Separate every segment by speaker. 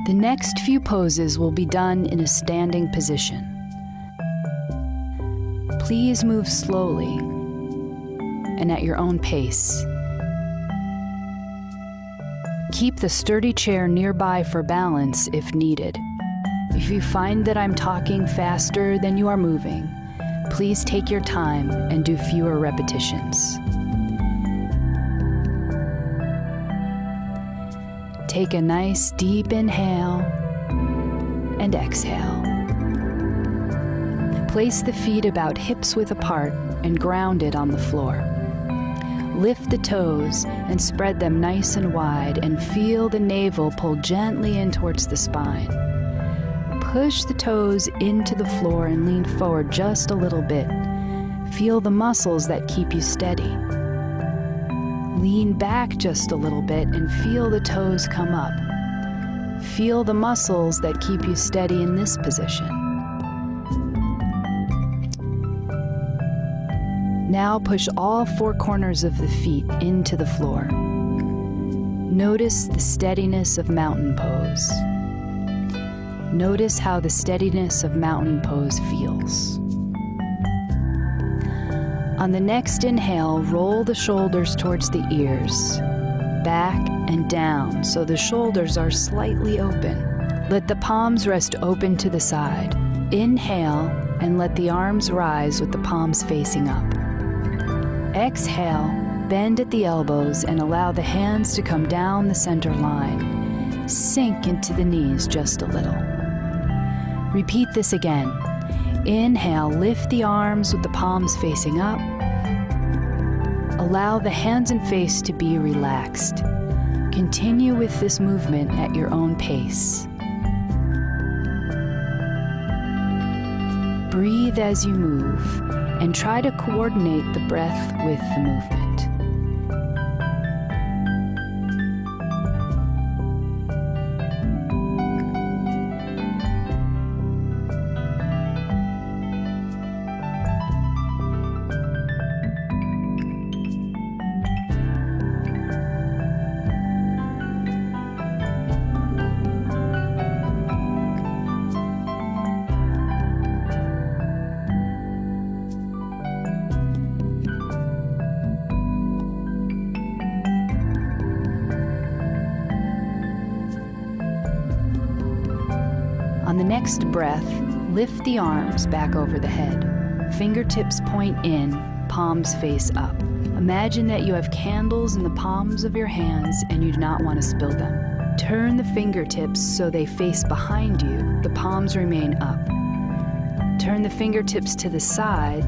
Speaker 1: The next few poses will be done in a standing position. Please move slowly and at your own pace. Keep the sturdy chair nearby for balance if needed. If you find that I'm talking faster than you are moving, please take your time and do fewer repetitions. Take a nice deep inhale and exhale. Place the feet about hips width apart and grounded on the floor. Lift the toes and spread them nice and wide and feel the navel pull gently in towards the spine. Push the toes into the floor and lean forward just a little bit. Feel the muscles that keep you steady. Lean back just a little bit and feel the toes come up. Feel the muscles that keep you steady in this position. Now push all four corners of the feet into the floor. Notice the steadiness of mountain pose. Notice how the steadiness of mountain pose feels. On the next inhale, roll the shoulders towards the ears, back and down so the shoulders are slightly open. Let the palms rest open to the side. Inhale and let the arms rise with the palms facing up. Exhale, bend at the elbows and allow the hands to come down the center line. Sink into the knees just a little. Repeat this again. Inhale, lift the arms with the palms facing up. Allow the hands and face to be relaxed. Continue with this movement at your own pace. Breathe as you move and try to coordinate the breath with the movement. On the next breath, lift the arms back over the head. Fingertips point in, palms face up. Imagine that you have candles in the palms of your hands and you do not want to spill them. Turn the fingertips so they face behind you. The palms remain up. Turn the fingertips to the side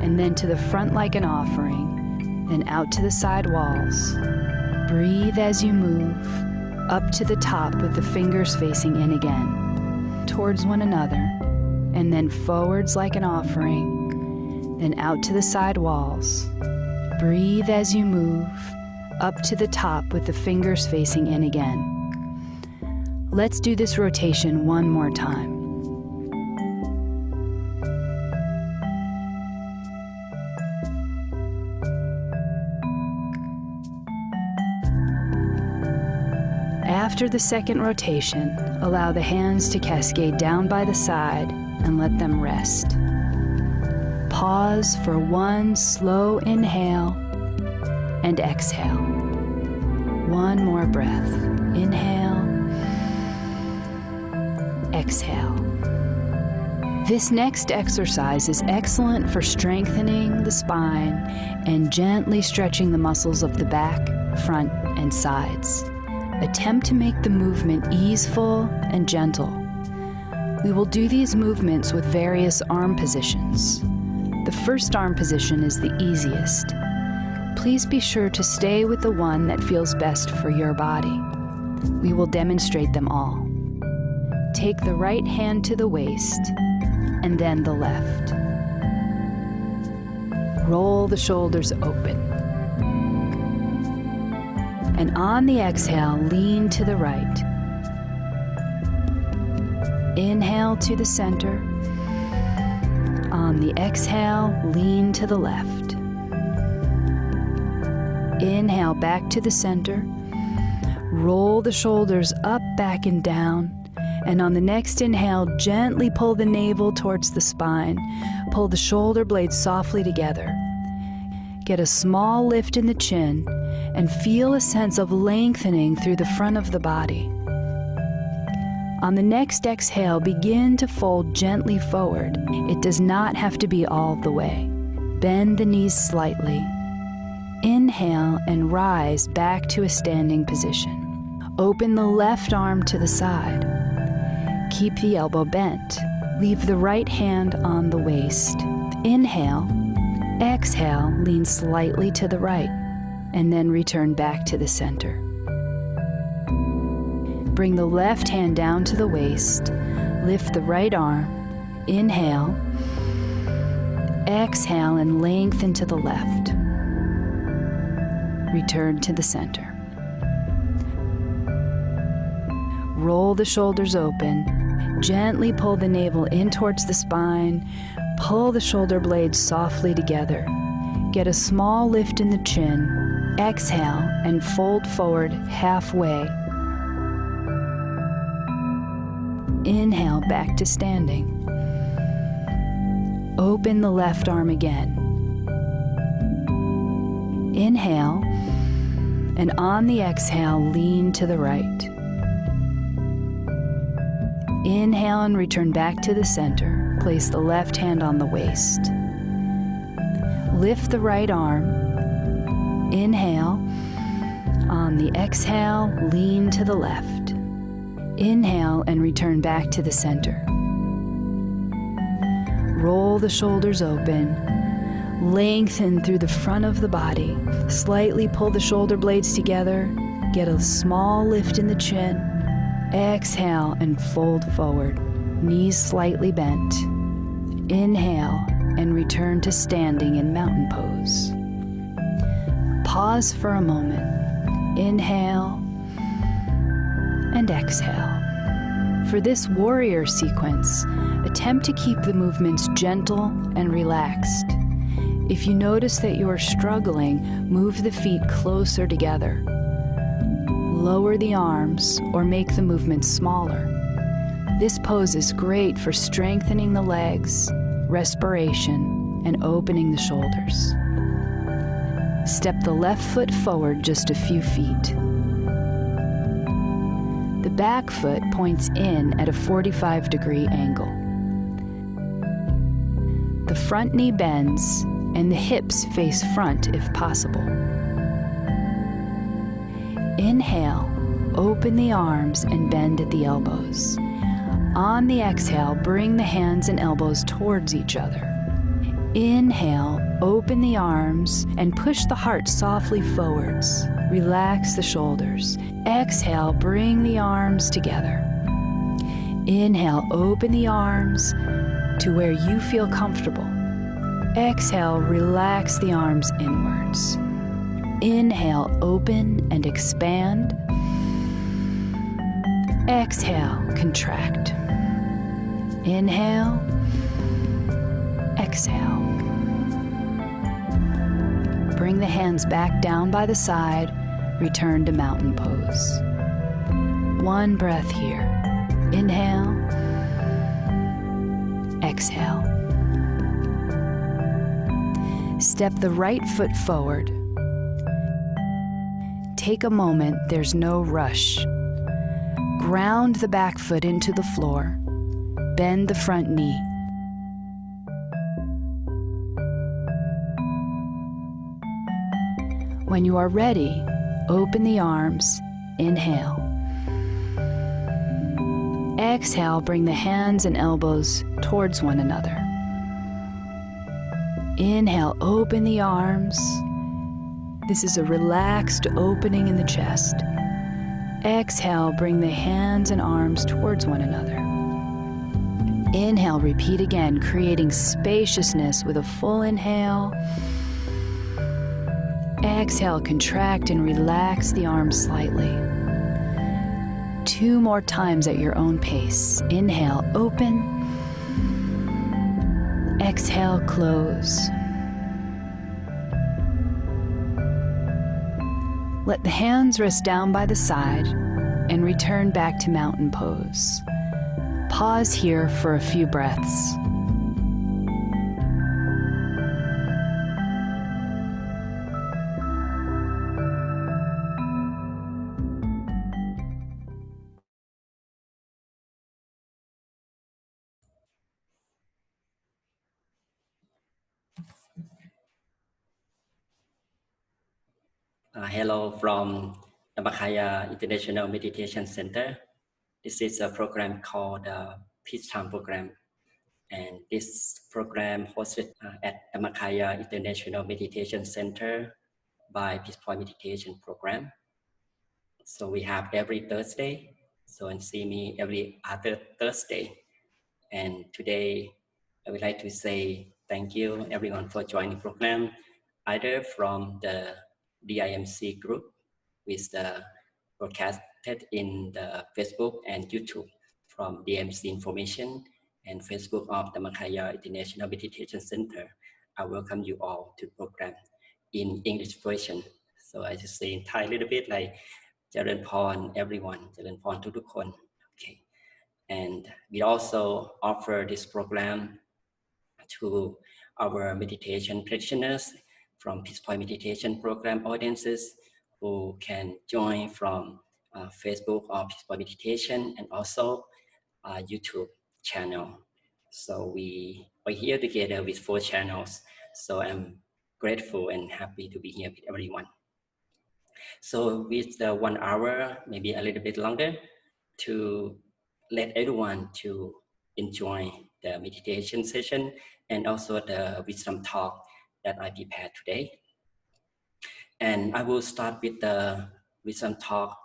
Speaker 1: and then to the front like an offering, then out to the side walls. Breathe as you move, up to the top with the fingers facing in again, towards one another, and then forwards like an offering, then out to the side walls. Breathe as you move, up to the top with the fingers facing in again. Let's do this rotation one more time. After the second rotation, allow the hands to cascade down by the side and let them rest. Pause for one slow inhale and exhale. One more breath. Inhale, exhale. This next exercise is excellent for strengthening the spine and gently stretching the muscles of the back, front, and sides. Attempt to make the movement easeful and gentle. We will do these movements with various arm positions. The first arm position is the easiest. Please be sure to stay with the one that feels best for your body. We will demonstrate them all. Take the right hand to the waist and then the left. Roll the shoulders open. And on the exhale, lean to the right. Inhale to the center. On the exhale, lean to the left. Inhale back to the center. Roll the shoulders up, back, and down. And on the next inhale, gently pull the navel towards the spine. Pull the shoulder blades softly together. Get a small lift in the chin and feel a sense of lengthening through the front of the body. On the next exhale, begin to fold gently forward. It does not have to be all the way. Bend the knees slightly. Inhale and rise back to a standing position. Open the left arm to the side. Keep the elbow bent. Leave the right hand on the waist. Inhale. Exhale, lean slightly to the right, and then return back to the center. Bring the left hand down to the waist. Lift the right arm. Inhale. Exhale and lengthen to the left. Return to the center. Roll the shoulders open. Gently pull the navel in towards the spine. Pull the shoulder blades softly together. Get a small lift in the chin. Exhale and fold forward halfway. Inhale back to standing. Open the left arm again. Inhale, and on the exhale, lean to the right. Inhale and return back to the center. Place the left hand on the waist. Lift the right arm. Inhale. On the exhale, lean to the left. Inhale and return back to the center. Roll the shoulders open. Lengthen through the front of the body. Slightly pull the shoulder blades together. Get a small lift in the chin. Exhale and fold forward. Knees slightly bent. Inhale and return to standing in mountain pose. Pause for a moment. Inhale and exhale. For this warrior sequence, attempt to keep the movements gentle and relaxed. If you notice that you are struggling, move the feet closer together. Lower the arms or make the movements smaller. This pose is great for strengthening the legs, respiration, and opening the shoulders. Step the left foot forward just a few feet. The back foot points in at a 45-degree angle. The front knee bends and the hips face front if possible. Inhale, open the arms and bend at the elbows. On the exhale, bring the hands and elbows towards each other. Inhale, open the arms and push the heart softly forwards. Relax the shoulders. Exhale, bring the arms together. Inhale, open the arms to where you feel comfortable. Exhale, relax the arms inwards. Inhale, open and expand. Exhale, contract. Inhale, exhale. Bring the hands back down by the side, return to mountain pose. One breath here. Inhale, exhale. Step the right foot forward. Take a moment, there's no rush. Ground the back foot into the floor. Bend the front knee. When you are ready, open the arms. Inhale. Exhale, bring the hands and elbows towards one another. Inhale, open the arms. This is a relaxed opening in the chest. Exhale, bring the hands and arms towards one another. Inhale, repeat again, creating spaciousness with a full inhale. Exhale, contract and relax the arms slightly. 2 more times at your own pace. Inhale, open. Exhale, close. Let the hands rest down by the side and return back to mountain pose. Pause here for a few breaths.
Speaker 2: Hello from the Dhammakaya International Meditation Center. This is a program called Peace Time Program. And this program hosted at the Dhammakaya International Meditation Center by Peace Point Meditation Program. So we have every Thursday. So and see me every other Thursday. And today I would like to say thank you everyone for joining the program, either from the DIMC group with the broadcasted in the Facebook and YouTube from DMC Information and Facebook of the Dhammakaya International Meditation Center. I welcome you all to the program in English version. So I just say in Thai a little bit like Jaren Pon everyone, Jaren Pon to Tukon. Okay. And we also offer this program to our meditation practitioners from Peace Point Meditation Program audiences who can join from Facebook or Peace Point Meditation and also YouTube channel. So we are here together with 4 channels. So I'm grateful and happy to be here with everyone. So with the 1 hour, maybe a little bit longer, to let everyone to enjoy the meditation session and also the wisdom talk that I prepared today. And I will start with the wisdom talk.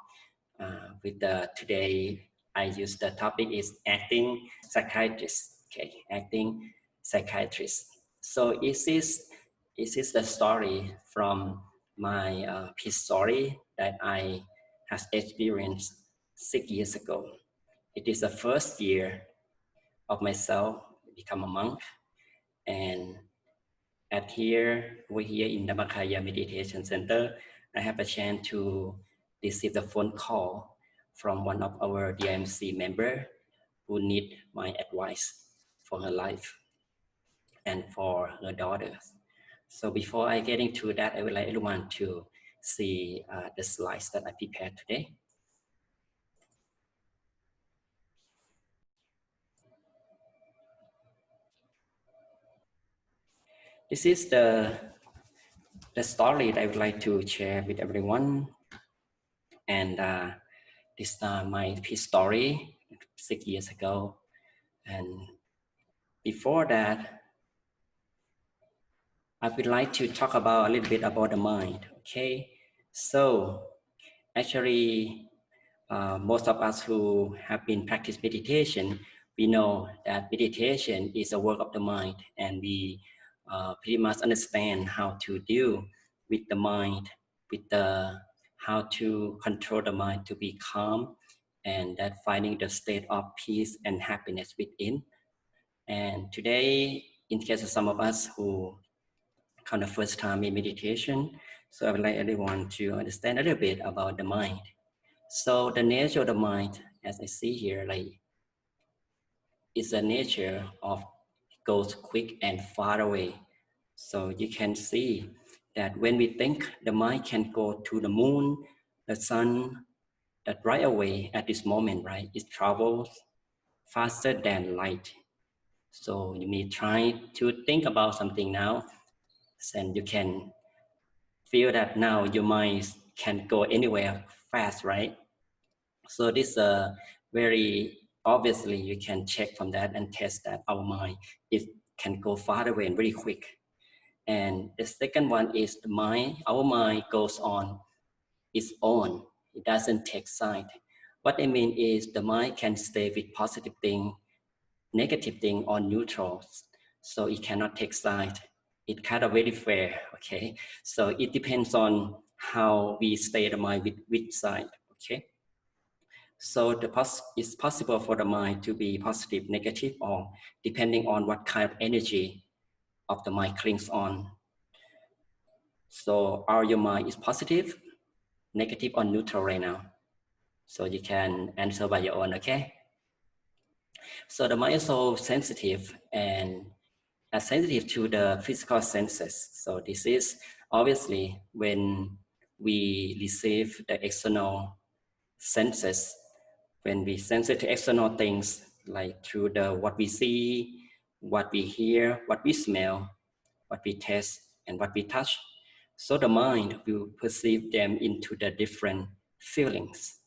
Speaker 2: Today I use the topic is acting psychiatrist. Okay, acting psychiatrist. So is this the story from my peace story that I have experienced 6 years ago. It is the first year of myself become a monk, and over here in the Dhammakaya Meditation Center, I have a chance to receive the phone call from one of our DMC member who need my advice for her life and for her daughters. So before I get into that, I would like everyone to see the slides that I prepared today. This is the story that I would like to share with everyone. And this my story 6 years ago. And before that, I would like to talk about a little bit about the mind. Okay, so actually, most of us who have been practice meditation, we know that meditation is a work of the mind, and we pretty much understand how to deal with the mind, with the how to control the mind to be calm, and that finding the state of peace and happiness within. And today, in case of some of us who kind of first time in meditation, so I would like everyone to understand a little bit about the mind. So the nature of the mind, as I see here, like, is a nature of goes quick and far away. So you can see that when we think, the mind can go to the moon, the sun, that right away at this moment, right? It travels faster than light. So you may try to think about something now, and you can feel that now your mind can go anywhere fast, right? So this very obviously you can check from that and test that our mind it can go far away and very quick. And the second one is the mind. Our mind goes on its own. It doesn't take side. What I mean is the mind can stay with positive thing, negative thing, or neutral. So it cannot take side. It kind of very fair. Okay. So it depends on how we stay the mind with which side. Okay. So it's possible for the mind to be positive, negative, or depending on what kind of energy of the mind clings on. So your mind is positive, negative, or neutral right now? So you can answer by your own, okay? So the mind is so sensitive and sensitive to the physical senses. So this is obviously when we receive the external senses, when we sense it to external things like through the what we see, what we hear, what we smell, what we taste, and what we touch. So the mind will perceive them into the different feelings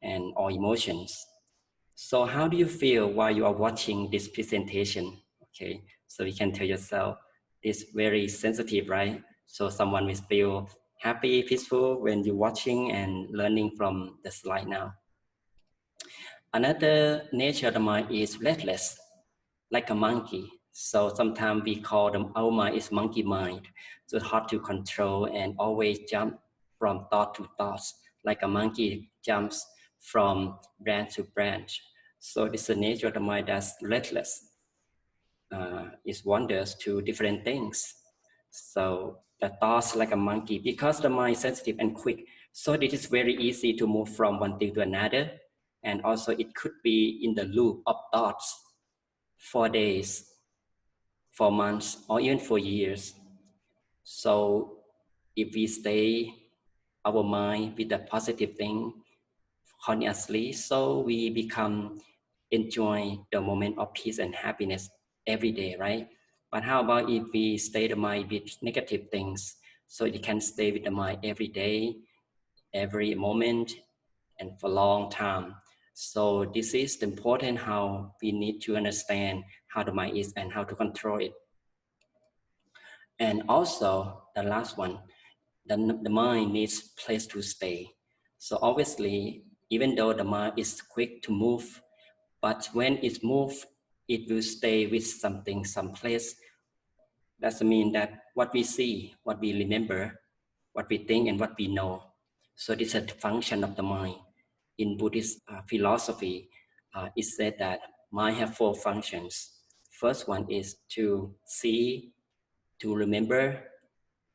Speaker 2: and or emotions. So how do you feel while you are watching this presentation? Okay, so you can tell yourself, it's very sensitive, right? So someone will feel happy, peaceful when you're watching and learning from the slide now. Another nature of the mind is restless, like a monkey. So sometimes we call them our mind is monkey mind. So it's hard to control and always jump from thought to thoughts, like a monkey jumps from branch to branch. So it's a nature of the mind that's restless. It wanders to different things. So the thoughts like a monkey, because the mind is sensitive and quick. So it is very easy to move from one thing to another. And also it could be in the loop of thoughts for days, for months, or even for years. So if we stay our mind with a positive thing continuously, so we become enjoy the moment of peace and happiness every day, right? But how about if we stay the mind with negative things? So you can stay with the mind every day, every moment, and for a long time. So this is the important how we need to understand how the mind is and how to control it. And also the last one, the mind needs place to stay. So obviously, even though the mind is quick to move, but when it moves, it will stay with something, some place. Doesn't mean that what we see, what we remember, what we think, and what we know. So this is a function of the mind. In Buddhist philosophy, it said that mind have four functions. First one is to see, to remember,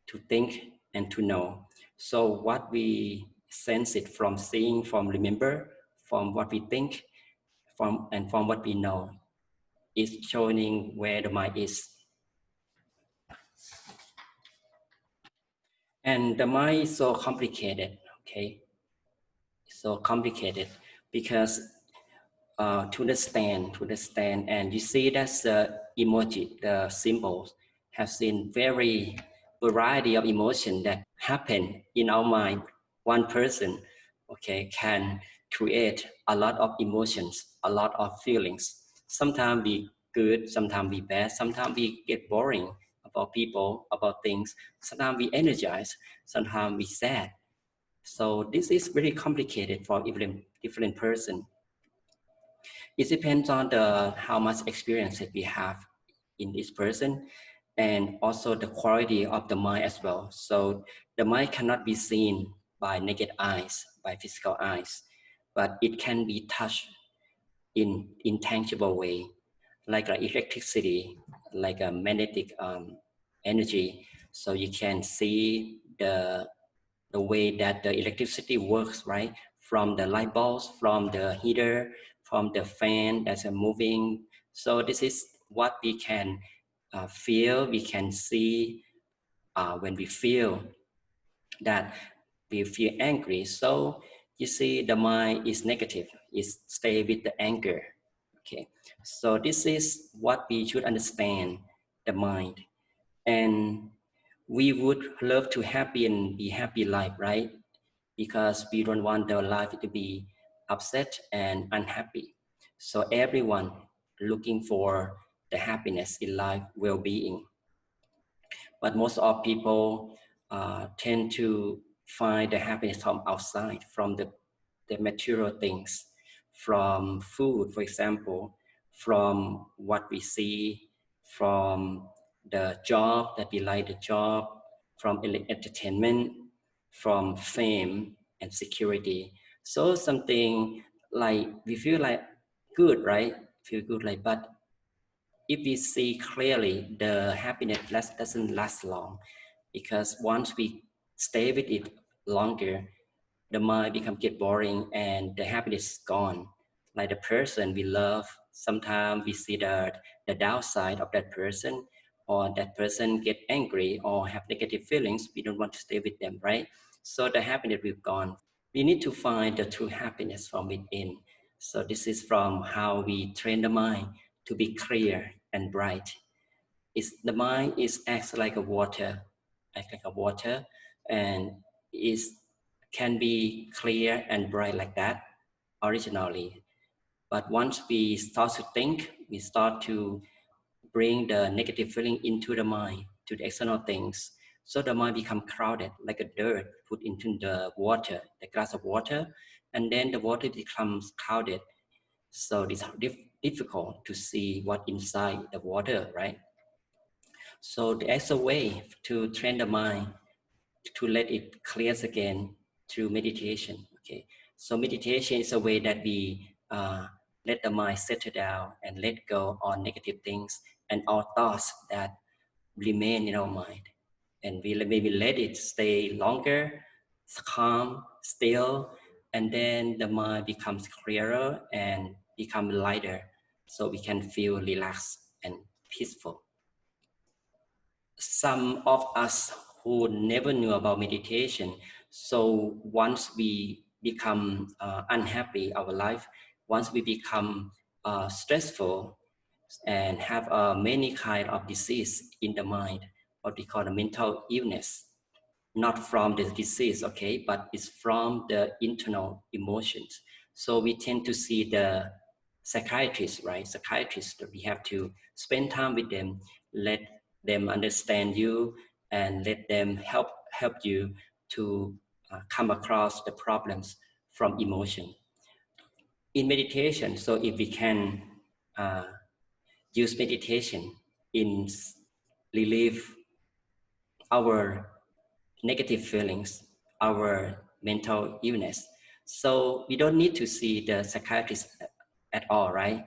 Speaker 2: to think, and to know. So what we sense it from seeing, from remember, from what we think, from what we know is showing where the mind is. And the mind is so complicated, okay? So complicated because to understand, and you see that's the emoji, the symbols have seen very variety of emotion that happen in our mind. One person, okay, can create a lot of emotions, a lot of feelings. Sometimes we good, sometimes we bad, sometimes we get boring about people, about things. Sometimes we energize, sometimes we sad. So this is very complicated for different person. It depends on how much experience that we have in this person, and also the quality of the mind as well. So the mind cannot be seen by naked eyes, by physical eyes, but it can be touched in intangible way, like electricity, like a magnetic energy. So you can see the way that the electricity works, right? From the light bulbs, from the heater, from the fan that's moving. So this is what we can feel, we can see when we feel that we feel angry. So you see the mind is negative, it stay with the anger. Okay, so this is what we should understand the mind. And we would love to happy and be happy life, right? Because we don't want their life to be upset and unhappy. So everyone looking for the happiness in life, well-being. But most of people tend to find the happiness from outside, from the material things, from food, for example, from what we see, from the job that we like the job, from entertainment, from fame and security. So something like we feel like good, right? Feel good, like, but if we see clearly, the happiness doesn't last long, because once we stay with it longer, the mind get boring and the happiness is gone. Like the person we love, sometimes we see the downside of that person, or that person get angry or have negative feelings. We don't want to stay with them, right? So the happiness will gone. We need to find the true happiness from within. So this is from how we train the mind to be clear and bright. The mind is acts like a water, and is can be clear and bright like that originally. But once we start to think, we start to bring the negative feeling into the mind, to the external things. So the mind become crowded, like a dirt put into the water, the glass of water, and then the water becomes clouded. So it's difficult to see what inside the water, right? So there's a way to train the mind to let it clear again through meditation. Okay, so meditation is a way that we let the mind settle down and let go on negative things and all thoughts that remain in our mind, and we maybe let it stay longer, calm, still, and then the mind becomes clearer and become lighter, so we can feel relaxed and peaceful. Some of us who never knew about meditation, so once we become unhappy our life, once we become stressful and have many kind of disease in the mind, what we call a mental illness, not from the disease, okay, but it's from the internal emotions. So we tend to see the psychiatrist, right? Psychiatrist, we have to spend time with them, let them understand you, and let them help you to come across the problems from emotion. In meditation, so if we can use meditation in relieve our negative feelings, our mental illness. So we don't need to see the psychiatrist at all, right?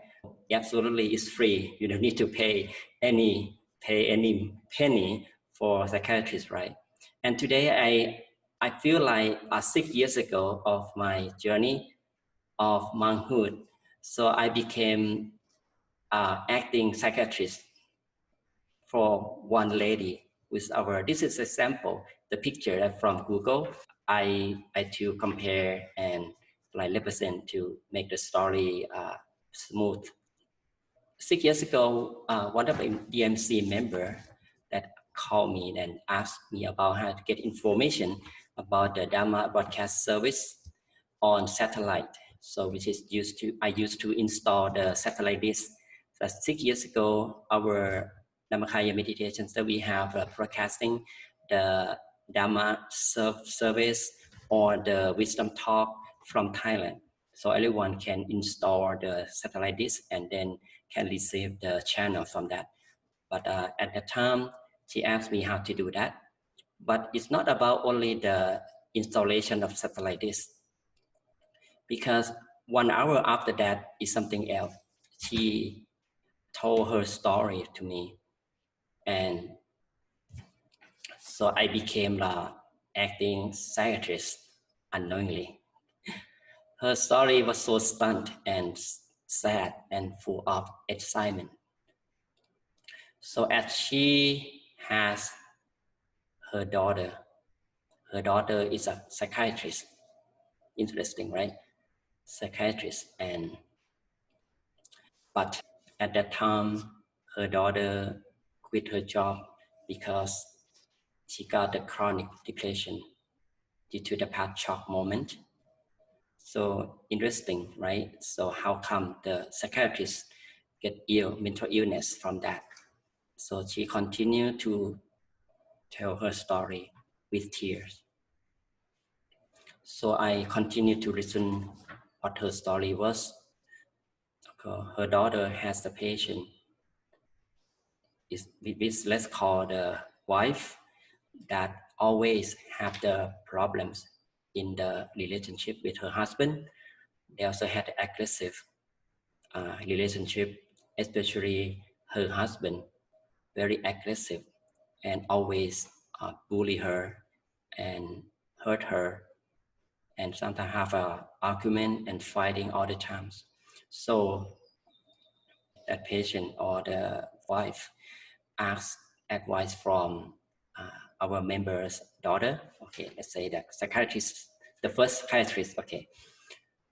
Speaker 2: Absolutely, it's free. You don't need to pay any penny for psychiatrist, right? And today I feel like 6 years ago of my journey of monkhood, so I became acting psychiatrist for one lady with our, this is a sample, the picture from Google. I to compare and like represent to make the story smooth. 6 years ago, one of the DMC member that called me and asked me about how to get information about the Dharma broadcast service on satellite. So which is I used to install the satellite dish. So 6 years ago, our Dhammakaya meditation center, we have broadcasting the Dharma service or the wisdom talk from Thailand. So everyone can install the satellite dish and then can receive the channel from that. But at the time, she asked me how to do that. But it's not about only the installation of satellite dish, because 1 hour after that is something else. She told her story to me, and so I became the acting psychiatrist unknowingly. Her story was so stunned and sad and full of excitement. So as she has her daughter is a psychiatrist. Interesting, right? Psychiatrist. But at that time, her daughter quit her job because she got a chronic depression due to the past shock moment. So interesting, right? So how come the psychiatrist get mental illness from that? So she continued to tell her story with tears. So I continued to listen what her story was. Her daughter has a patient, let's call the wife, that always have the problems in the relationship with her husband. They also had aggressive relationship, especially her husband, very aggressive and always bully her and hurt her, and sometimes have an argument and fighting all the times. So that patient or the wife asks advice from our member's daughter. Okay, let's say that psychiatrist, the first psychiatrist, okay,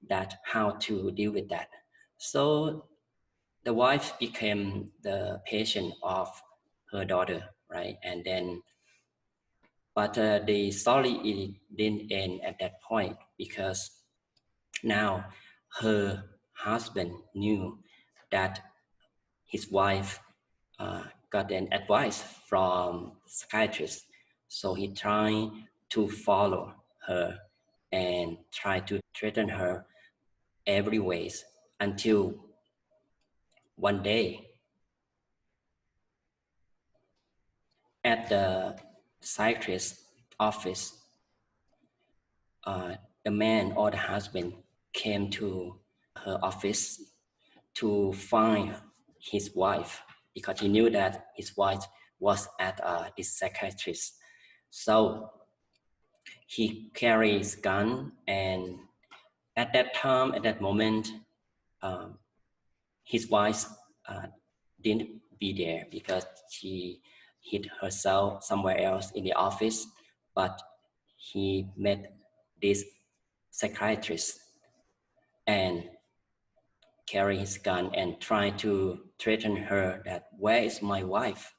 Speaker 2: that how to deal with that. So the wife became the patient of her daughter, right? And then, but the story it didn't end at that point, because now her husband knew that his wife got an advice from psychiatrist. So he tried to follow her and try to threaten her every ways, until one day at the psychiatrist's office, the man or the husband came to her office to find his wife, because he knew that his wife was at this psychiatrist. So he carries gun, and at that time, at that moment, his wife didn't be there because she hid herself somewhere else in the office. But he met this psychiatrist and carry his gun and try to threaten her that, where is my wife?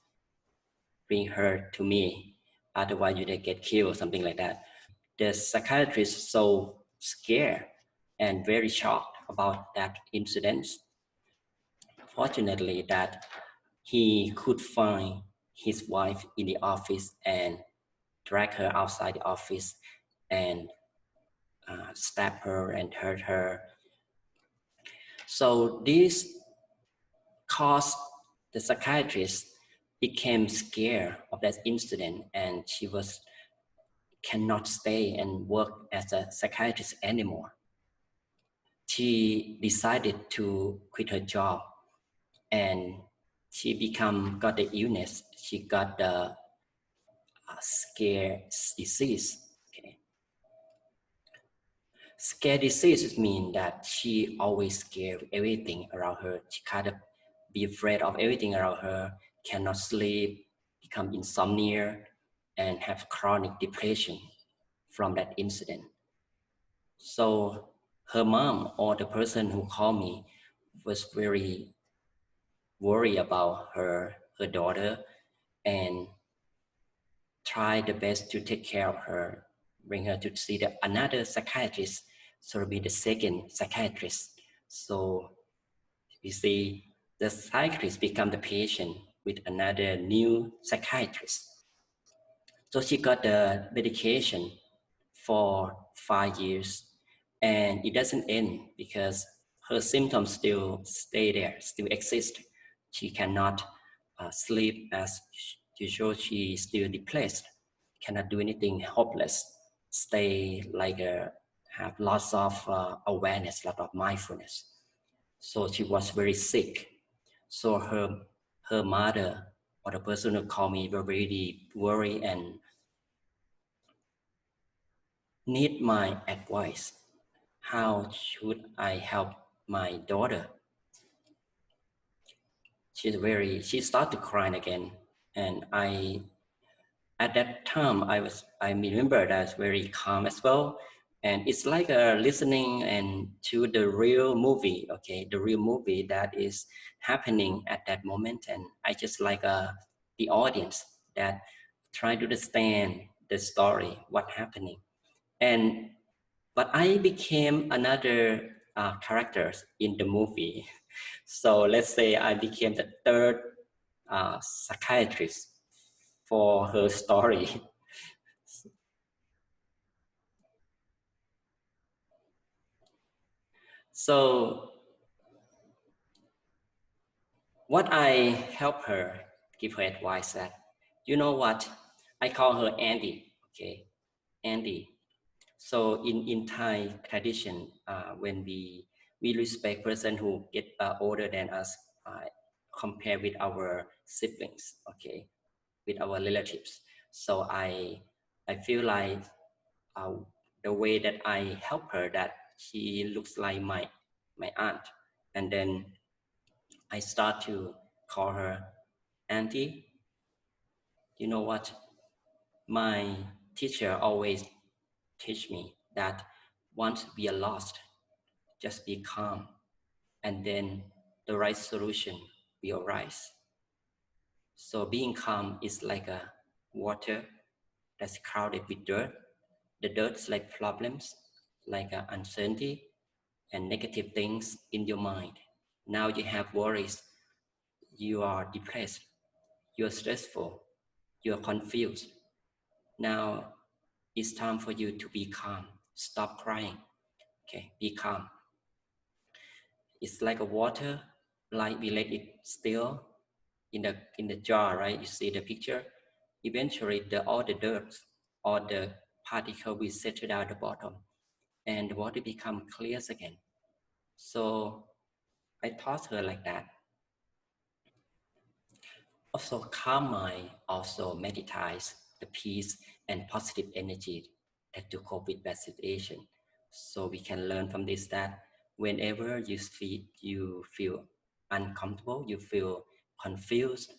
Speaker 2: Bring her to me, otherwise you get killed, something like that. The psychiatrist is so scared and very shocked about that incident. Fortunately, that he could find his wife in the office and drag her outside the office and stab her and hurt her. So this caused the psychiatrist became scared of that incident, and she cannot stay and work as a psychiatrist anymore. She decided to quit her job, and she got the illness. She got the scare disease. Okay. Scare disease means that she always scared everything around her. She kind of be afraid of everything around her, cannot sleep, become insomnia, and have chronic depression from that incident. So her mom, or the person who called me, was very worried about her daughter, and try the best to take care of her, bring her to see another psychiatrist, so be the second psychiatrist. So you see, the psychiatrist become the patient with another new psychiatrist. So she got the medication for 5 years, and it doesn't end because her symptoms still stay there, still exist. She cannot sleep as usual. She's still depressed, cannot do anything, hopeless, stay like have lots of awareness, lot of mindfulness. So she was very sick. So her mother or the person who called me were really worried and need my advice. How should I help my daughter? She started crying again. And at that time, I remember that I was very calm as well. And it's like listening and to the real movie, okay, the real movie that is happening at that moment. And I just like the audience that try to understand the story, what's happening. But I became another character in the movie. So let's say I became the third psychiatrist for her story. So what I help her, give her advice that, you know what, I call her Andy, okay, Andy. So in Thai tradition, when we respect person who get older than us, compared with our siblings, okay, with our relatives. So I feel like uh, the way that I help her, that she looks like my aunt, and then I start to call her auntie. You know what? My teacher always teach me that once we are lost, just be calm, and then the right solution will arise. So being calm is like a water that's crowded with dirt. The dirt is like problems, like uncertainty and negative things in your mind. Now you have worries, you are depressed, you're stressful, you're confused. Now it's time for you to be calm. Stop crying. Okay, be calm. It's like a water, like we let it still in the jar, right? You see the picture. Eventually, all the dirt, all the particle will settle down at the bottom, and the water become clear again. So I taught her like that. Also, calm mind also meditates the peace and positive energy that to cope with bad situation. So we can learn from this that whenever you feel uncomfortable, you feel confused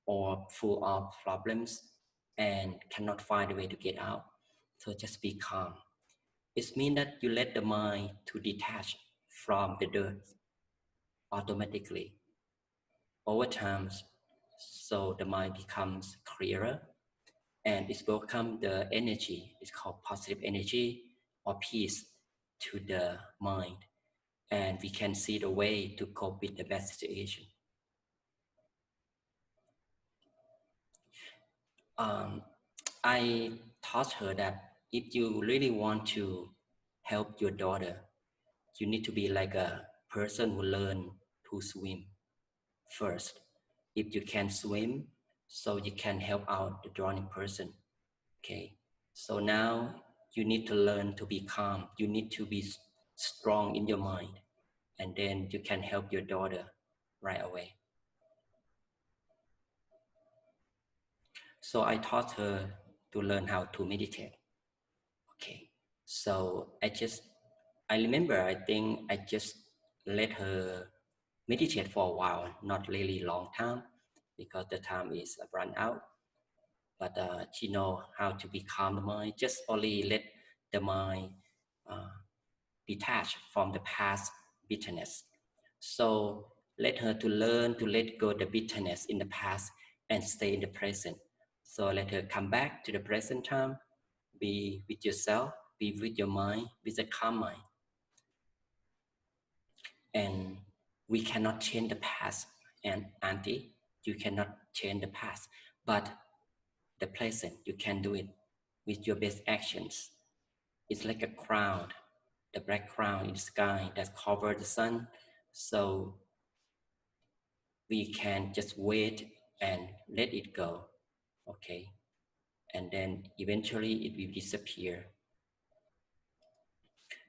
Speaker 2: or full of problems and cannot find a way to get out, so just be calm. It means that you let the mind to detach from the dirt automatically over time. So the mind becomes clearer, and it will come the energy, it's called positive energy or peace to the mind, and we can see the way to cope with the bad situation. I taught her that if you really want to help your daughter, you need to be like a person who learn to swim first. If you can swim, so you can help out the drowning person. Okay, so now you need to learn to be calm. You need to be strong in your mind, and then you can help your daughter right away. So I taught her to learn how to meditate. Okay, so I remember, I think I just let her meditate for a while, not really long time, because the time is run out. But she know how to be calm the mind, just only let the mind detach from the past bitterness. So let her to learn to let go the bitterness in the past and stay in the present. So let her come back to the present time, be with yourself, be with your mind, with a calm mind. And we cannot change the past, and Auntie, you cannot change the past, but the present, you can do it with your best actions. It's like a cloud, the black cloud in the sky that covers the sun. So we can just wait and let it go, okay? And then eventually it will disappear.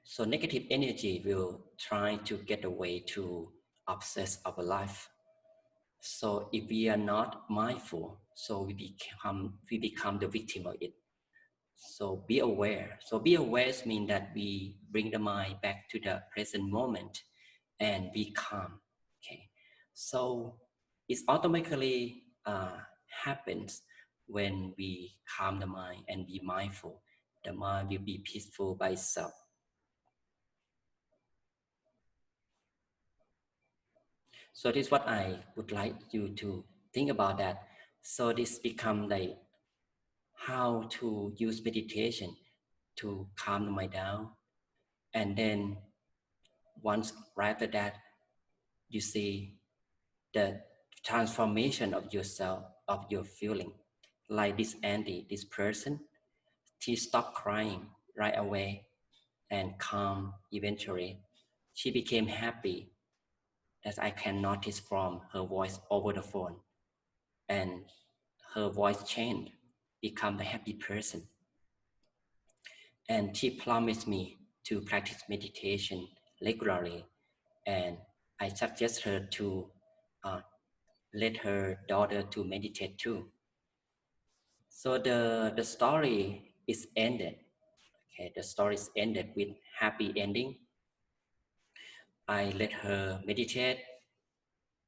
Speaker 2: So negative energy will try to get away to obsess our life. So if we are not mindful, so we become the victim of it. So be aware. So be aware means that we bring the mind back to the present moment and be calm. Okay. So it automatically happens when we calm the mind and be mindful. The mind will be peaceful by itself. So this is what I would like you to think about that. So this become like how to use meditation to calm the mind down. And then once right after that, you see the transformation of yourself, of your feeling. Like this Andy, this person, she stopped crying right away and calm eventually. She became happy, as I can notice from her voice over the phone. And her voice changed, become a happy person. And she promised me to practice meditation regularly. And I suggest her to let her daughter to meditate too. So the story is ended. Okay, the story is ended with happy ending. I let her meditate,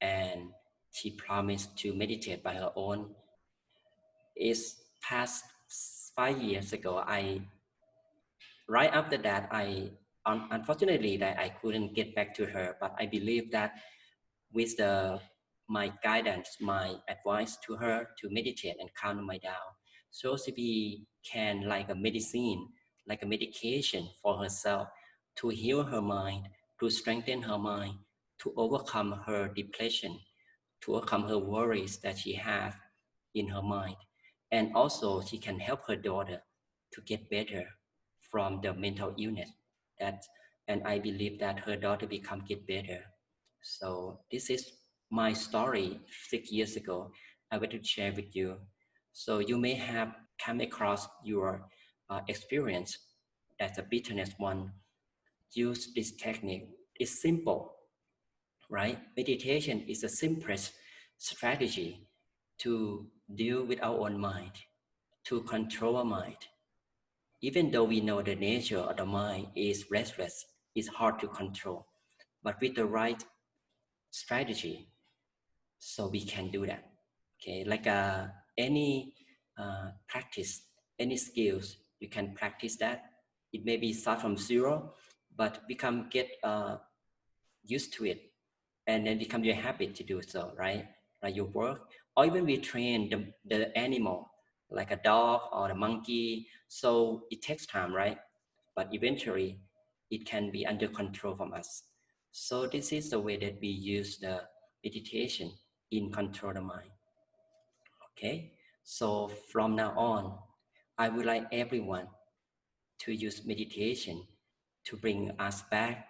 Speaker 2: and she promised to meditate by her own. It's past 5 years ago. Right after that, unfortunately that I couldn't get back to her, but I believe that with my guidance, my advice to her to meditate and calm my down, so she can like a medicine, like a medication for herself to heal her mind, to strengthen her mind, to overcome her depression, to overcome her worries that she has in her mind. And also she can help her daughter to get better from the mental illness. And I believe that her daughter get better. So this is my story 6 years ago. I want to share with you. So you may have come across your experience as a bitterness one. Use this technique. It's simple, right? Meditation is the simplest strategy to deal with our own mind, to control our mind. Even though we know the nature of the mind is restless, it's hard to control. But with the right strategy, so we can do that. Okay, like any practice, any skills, you can practice that. It may be start from zero, but get used to it, and then become your habit to do so, right? Like your work, or even we train the animal, like a dog or a monkey. So it takes time, right? But eventually it can be under control from us. So this is the way that we use the meditation in control the mind. Okay, so from now on, I would like everyone to use meditation to bring us back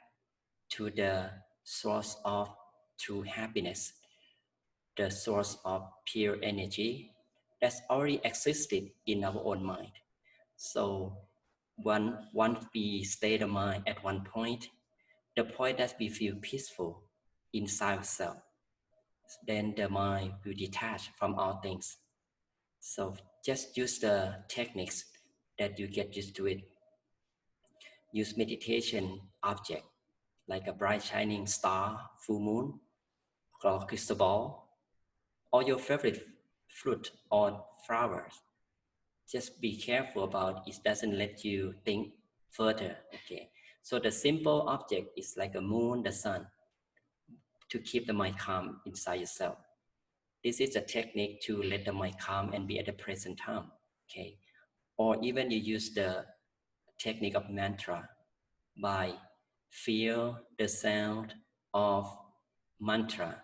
Speaker 2: to the source of true happiness, the source of pure energy that's already existed in our own mind. So once we stay the mind at one point, the point that we feel peaceful inside ourselves, then the mind will detach from all things. So just use the techniques that you get used to it. Use meditation object like a bright shining star, full moon, or crystal ball, or your favorite fruit or flowers. Just be careful about it doesn't let you think further. Okay. So the simple object is like a moon, the sun, to keep the mind calm inside yourself. This is a technique to let the mind calm and be at the present time. Okay, or even you use the technique of mantra by feel the sound of mantra.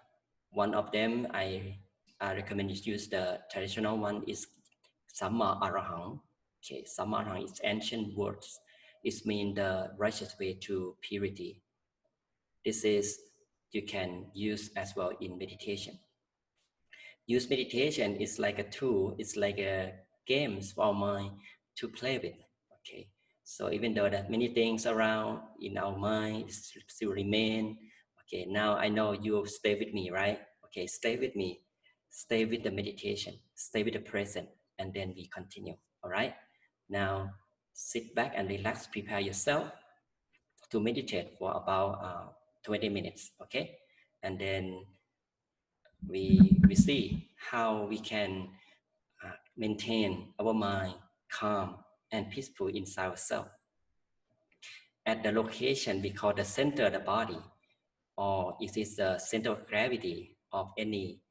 Speaker 2: One of them I recommend you use the traditional one is Samma Arahang. Okay, Samma Arahang is ancient words. It means the righteous way to purity. This is you can use as well in meditation. Use meditation is like a tool. It's like a games for our mind to play with. Okay, so even though that many things around in our mind still remain. Okay, now I know you stay with me, right? Okay, stay with me. Stay with the meditation. Stay with the present, and then we continue. All right. Now sit back and relax. Prepare yourself to meditate for about 20 minutes. Okay, and then we see how we can maintain our mind calm and peaceful inside ourselves. At the location we call the center of the body, or it is the center of gravity of any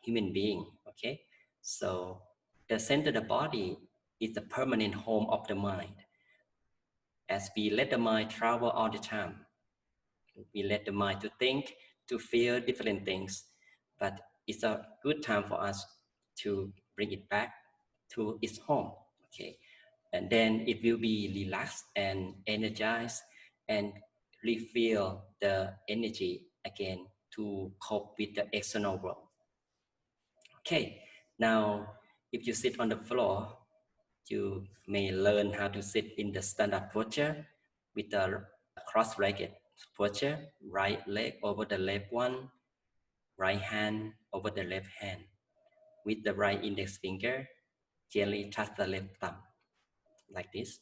Speaker 2: human being. Okay, so the center of the body is the permanent home of the mind. As we let the mind travel all the time, we let the mind to think, to feel different things, but it's a good time for us to bring it back to its home. Okay, and then it will be relaxed and energized and refill the energy again to cope with the external world. Okay, now if you sit on the floor, you may learn how to sit in the standard posture with a cross-legged posture, right leg over the left one, right hand over the left hand. With the right index finger, gently touch the left thumb, like this.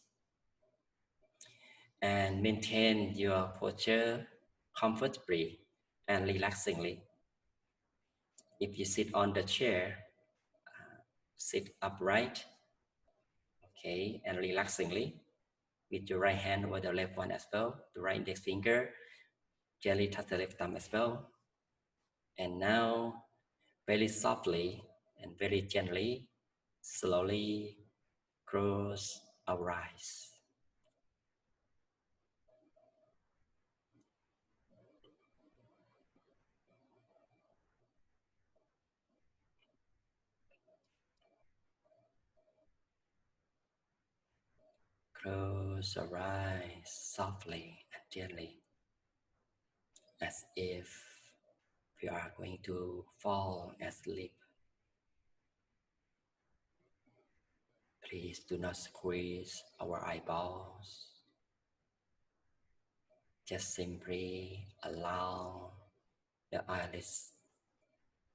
Speaker 2: And maintain your posture comfortably and relaxingly. If you sit on the chair, sit upright, okay, and relaxingly. With your right hand over the left one as well, the right index finger, gently touch the left thumb as well. And now, very softly and very gently, slowly close our eyes. Close your eyes softly and gently, as if we are going to fall asleep. Please do not squeeze our eyeballs. Just simply allow the eyelids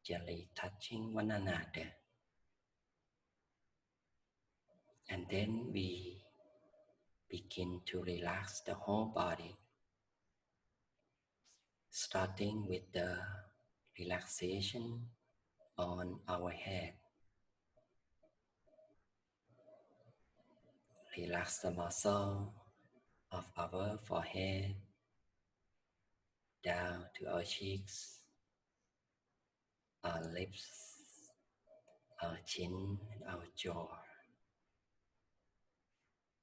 Speaker 2: gently touching one another. And then we begin to relax the whole body, starting with the relaxation on our head. Relax the muscle of our forehead down to our cheeks, our lips, our chin, and our jaw.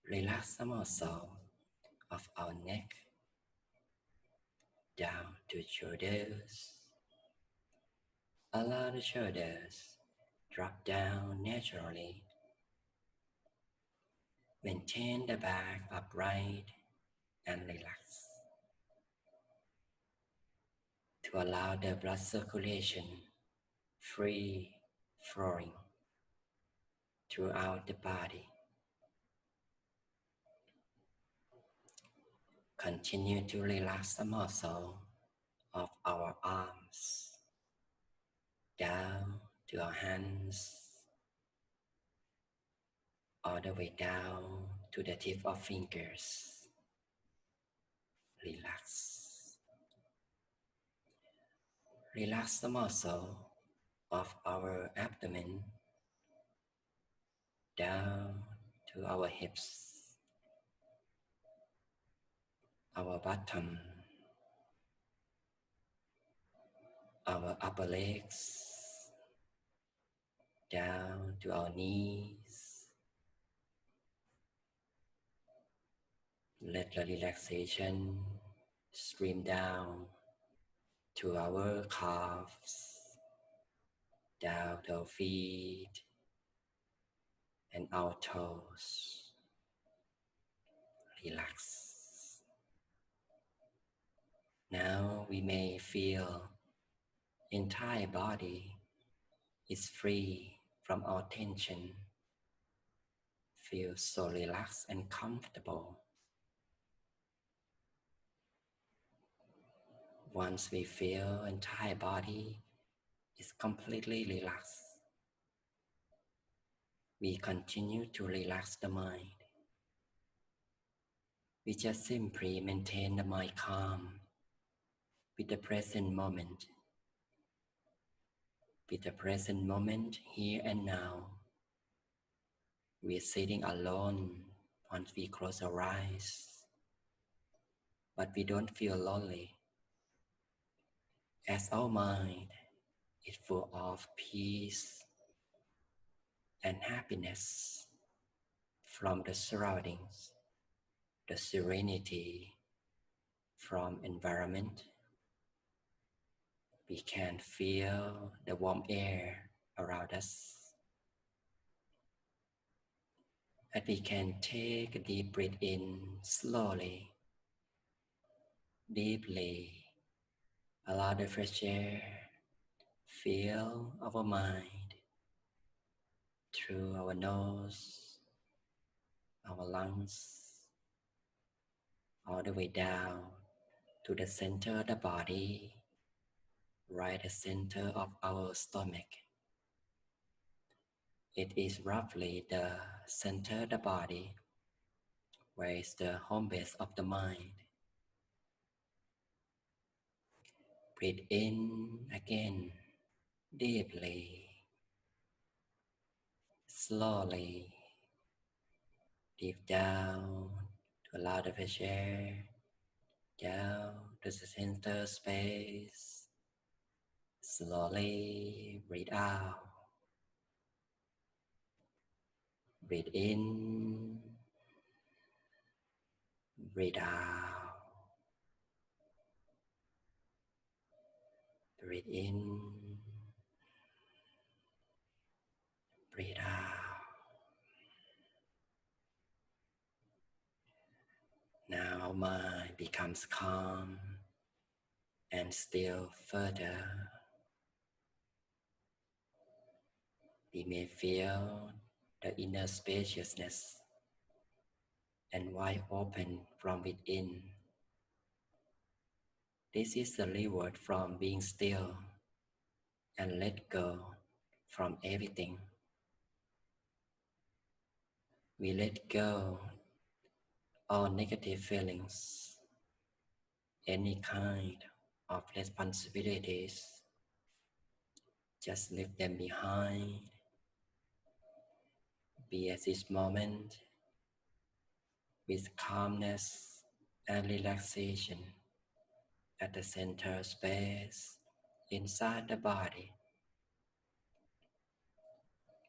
Speaker 2: Relax the muscle of our neck down to shoulders. Allow the shoulders drop down naturally. Maintain the back upright and relax to allow the blood circulation free flowing throughout the body. Continue to relax the muscle of our arms down to our hands, all the way down to the tip of fingers. Relax. Relax the muscle of our abdomen down to our hips, our bottom, our upper legs, down to our knees. Let the relaxation stream down to our calves, down to our feet and our toes. Relax. Now we may feel entire body is free from all tension. Feel so relaxed and comfortable. Once we feel entire body is completely relaxed, we continue to relax the mind. We just simply maintain the mind calm with the present moment. With the present moment here and now. We are sitting alone once we close our eyes, but we don't feel lonely, as our mind is full of peace and happiness from the surroundings, the serenity from environment. We can feel the warm air around us, and we can take a deep breath in slowly, deeply. Allow the fresh air fill our mind through our nose, our lungs, all the way down to the center of the body, right at the center of our stomach. It is roughly the center of the body where is the home base of the mind. Breathe in again, deeply, slowly, deep down to allow the fresh air down to the center space. Slowly breathe out. Breathe in. Breathe out. Breathe in. Breathe out. Now our mind becomes calm and still further. We may feel the inner spaciousness and wide open from within. This is the reward from being still and let go from everything. We let go all negative feelings, any kind of responsibilities. Just leave them behind. Be at this moment with calmness and relaxation at the center space inside the body,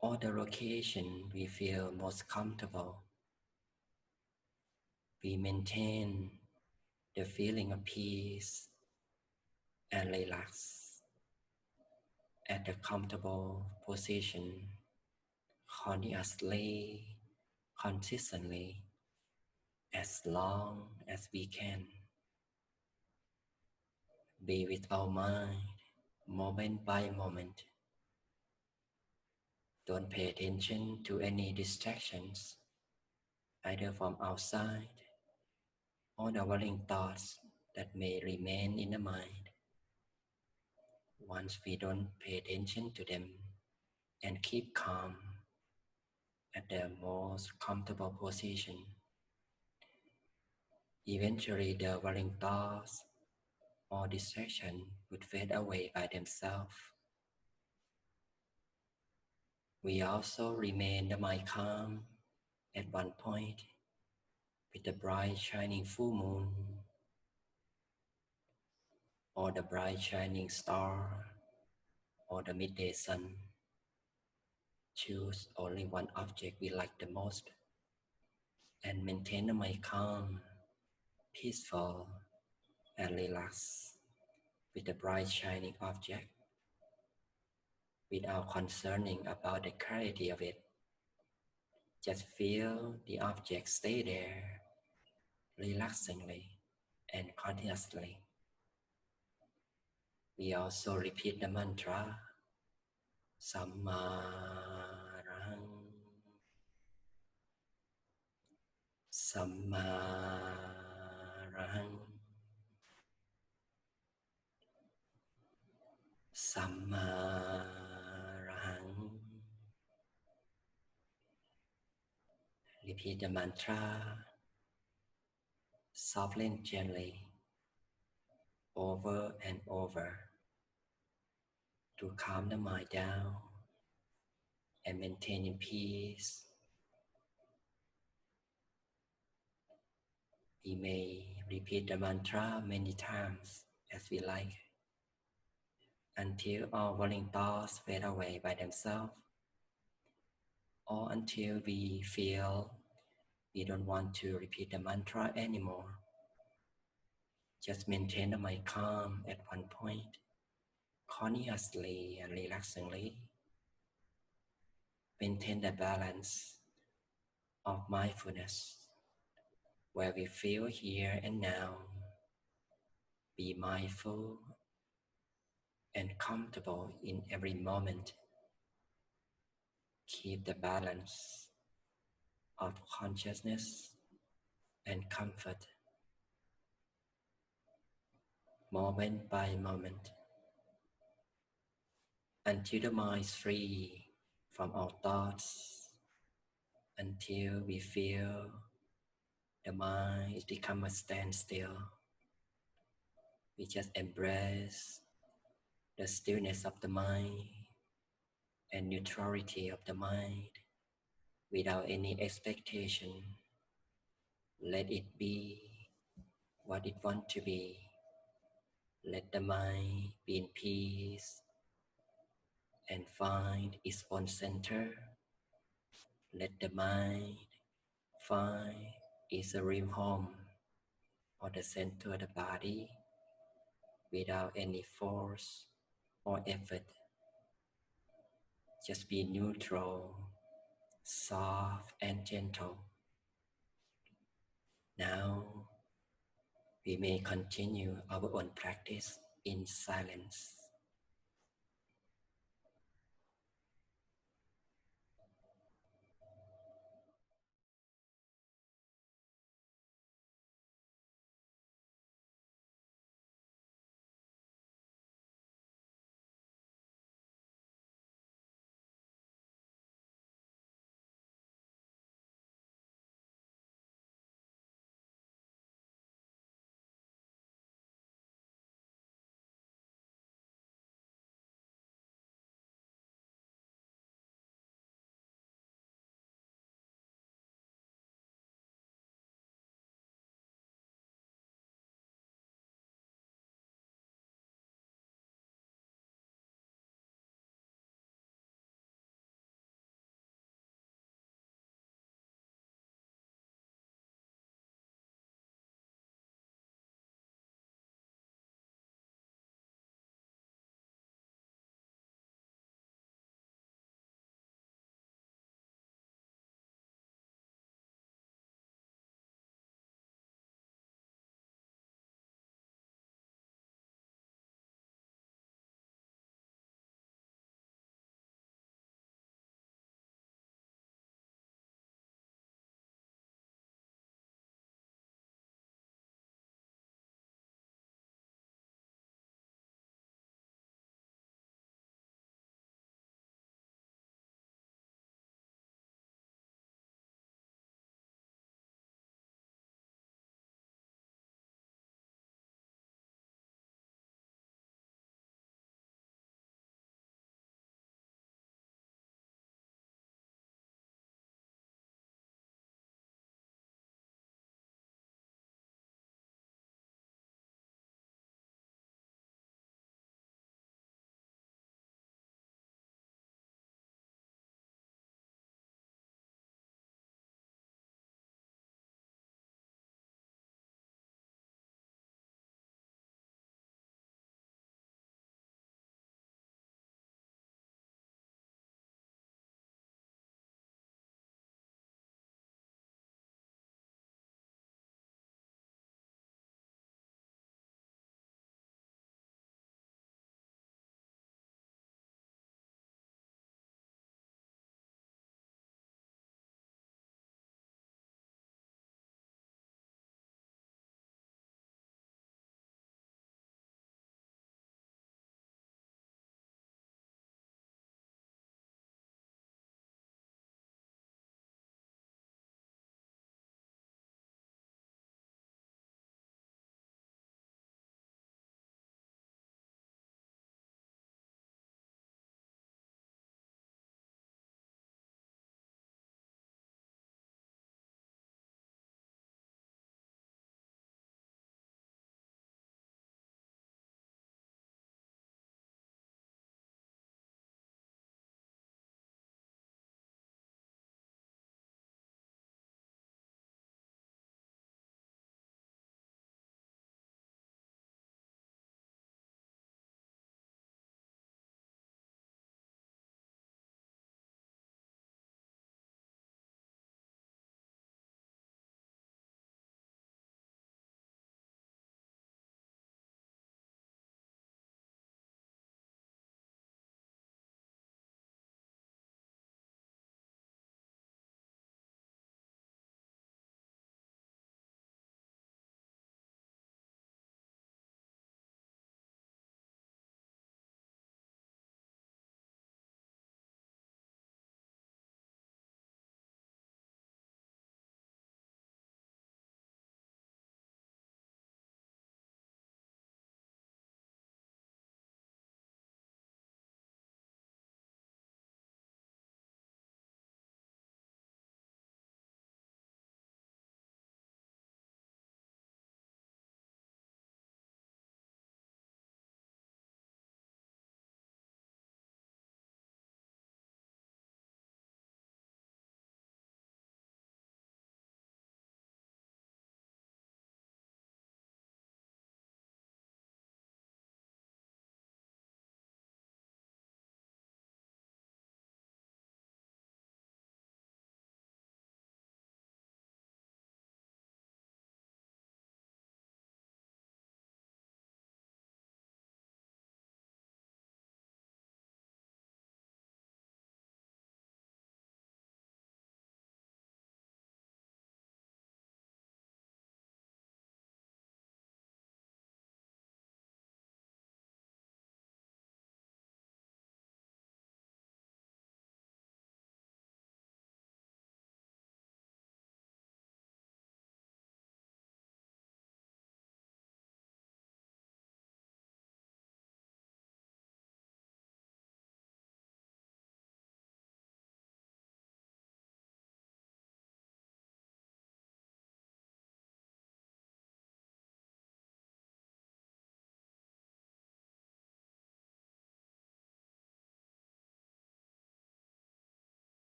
Speaker 2: or the location we feel most comfortable. We maintain the feeling of peace and relax at a comfortable position continuously, consistently, as long as we can. Be with our mind moment by moment. Don't pay attention to any distractions, either from outside or the worrying thoughts that may remain in the mind. Once we don't pay attention to them and keep calm at the most comfortable position, eventually the worrying thoughts or distraction would fade away by themselves. We also remain the mind calm at one point with the bright shining full moon or the bright shining star or the midday sun. Choose only one object we like the most and maintain the mind calm, peaceful, and relaxed with the bright shining object without concerning about the clarity of it. Just feel the object stay there relaxingly and continuously. We also repeat the mantra Sammarang, Sammarang, Sammarang. Repeat the mantra softly and gently over and over to calm the mind down and maintain in peace. We may repeat the mantra many times as we like until all worrying thoughts fade away by themselves, or until we feel we don't want to repeat the mantra anymore. Just maintain the mind calm at one point, continuously and relaxingly. Maintain the balance of mindfulness, where we feel here and now. Be mindful and comfortable in every moment. Keep the balance of consciousness and comfort, moment by moment, until the mind is free from all thoughts, until we feel the mind is become a standstill. We just embrace the stillness of the mind and neutrality of the mind without any expectation. Let it be what it wants to be. Let the mind be in peace and find its own center. Let the mind find its real home or the center of the body without any force or effort. Just be neutral, soft and gentle. Now we may continue our own practice in silence.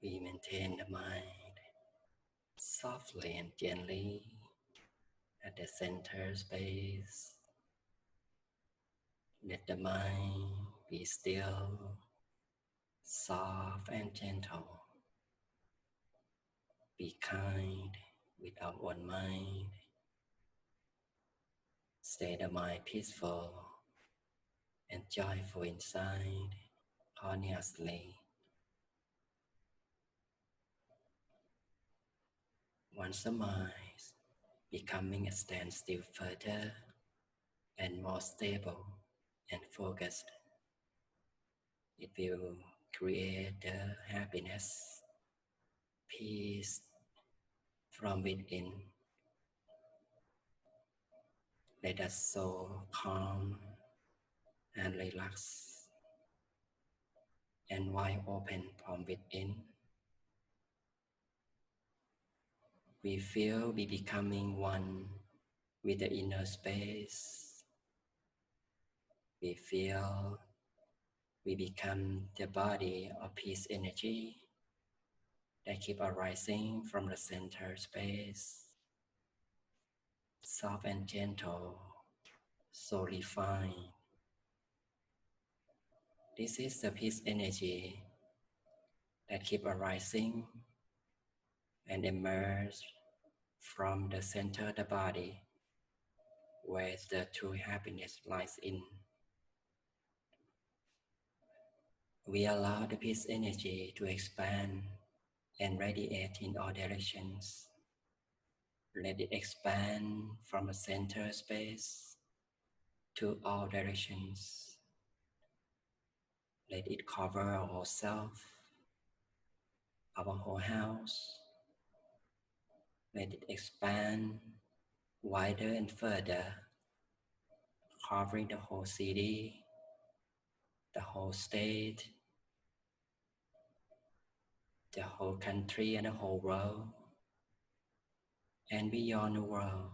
Speaker 2: We maintain the mind softly and gently at the center space. Let the mind be still, soft and gentle. Be kind with our own mind. Stay the mind peaceful and joyful inside, honestly. Once the mind becoming a standstill further and more stable and focused, it will create the happiness, peace from within. Let us so calm and relax and wide open from within. We feel we becoming one with the inner space. We feel we become the body of peace energy that keep arising from the center space, soft and gentle, so refined. This is the peace energy that keep arising and emerge from the center of the body, where the true happiness lies in. We allow the peace energy to expand and radiate in all directions. Let it expand from the center space to all directions. Let it cover our whole self, our whole house. Let it expand wider and further, covering the whole city, the whole state, the whole country and the whole world, and beyond the world,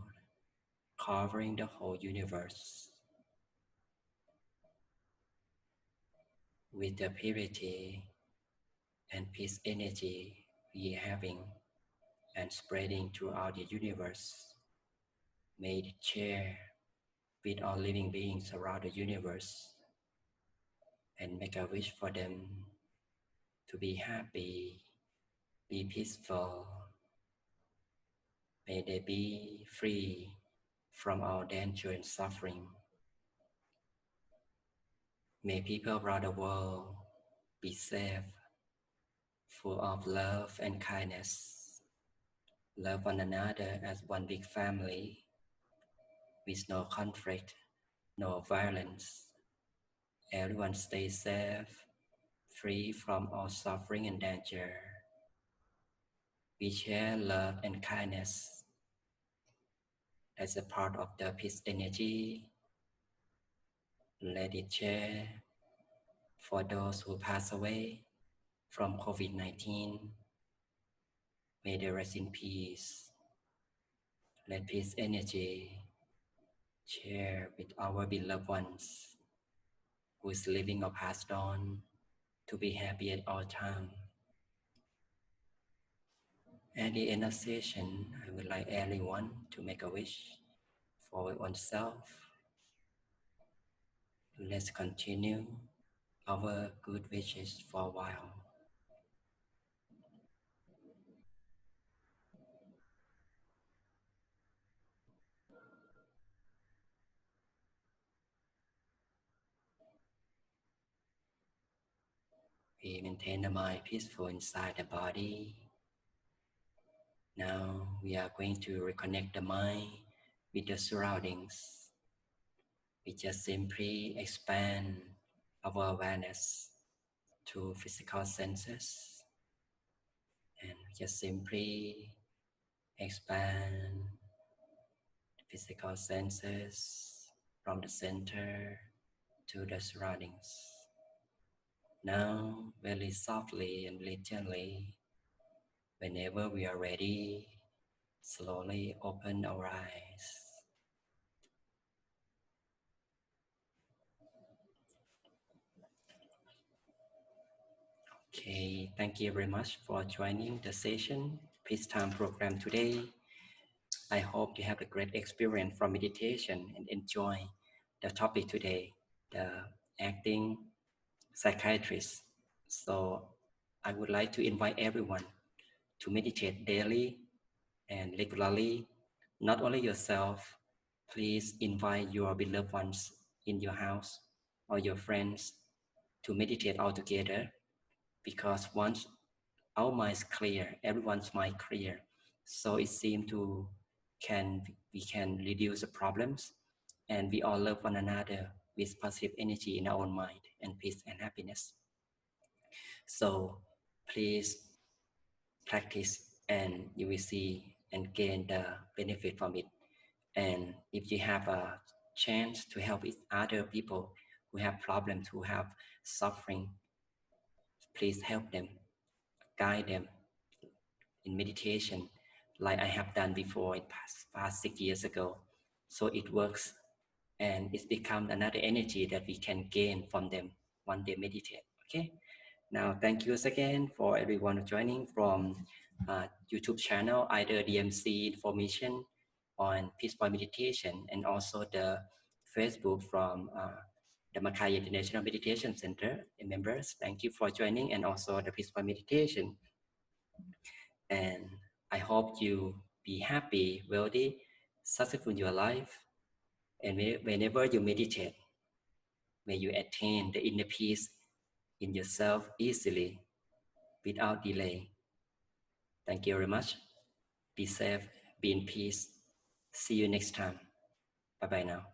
Speaker 2: covering the whole universe. With the purity and peace energy we are having and spreading throughout the universe, may it share with all living beings around the universe and make a wish for them to be happy, be peaceful. May they be free from all danger and suffering. May people around the world be safe, full of love and kindness. Love one another as one big family, with no conflict, no violence. Everyone stays safe, free from all suffering and danger. We share love and kindness as a part of the peace energy. Let it share for those who pass away from COVID-19. May they rest in peace. Let peace energy share with our beloved ones who is living or passed on to be happy at all times. At the end of session, I would like everyone to make a wish for oneself. Let's continue our good wishes for a while. We maintain the mind peaceful inside the body. Now we are going to reconnect the mind with the surroundings. We just simply expand our awareness to physical senses and just simply expand physical senses from the center to the surroundings. Now, very softly and very gently, whenever we are ready, slowly open our eyes. Okay, thank you very much for joining the session, Peace Time program today. I hope you have a great experience from meditation and enjoy the topic today, the acting psychiatrist. So I would like to invite everyone to meditate daily and regularly. Not only yourself, please invite your beloved ones in your house or your friends to meditate all together, because once our minds clear, everyone's mind clear, so it seems to we can reduce the problems, and we all love one another with positive energy in our own mind and peace and happiness. So please practice and you will see and gain the benefit from it. And if you have a chance to help other people who have problems, who have suffering, please help them, guide them in meditation, like I have done before in past 6 years ago. So it works, and it's become another energy that we can gain from them when they meditate. Okay. Now, thank you again for everyone joining from YouTube channel, either DMC information on Peace Point Meditation, and also the Facebook from the Makaya International Meditation Center members. Thank you for joining, and also the Peace Point Meditation. And I hope you be happy, wealthy, successful in your life. And whenever you meditate, may you attain the inner peace in yourself easily, without delay. Thank you very much. Be safe, be in peace. See you next time. Bye-bye now.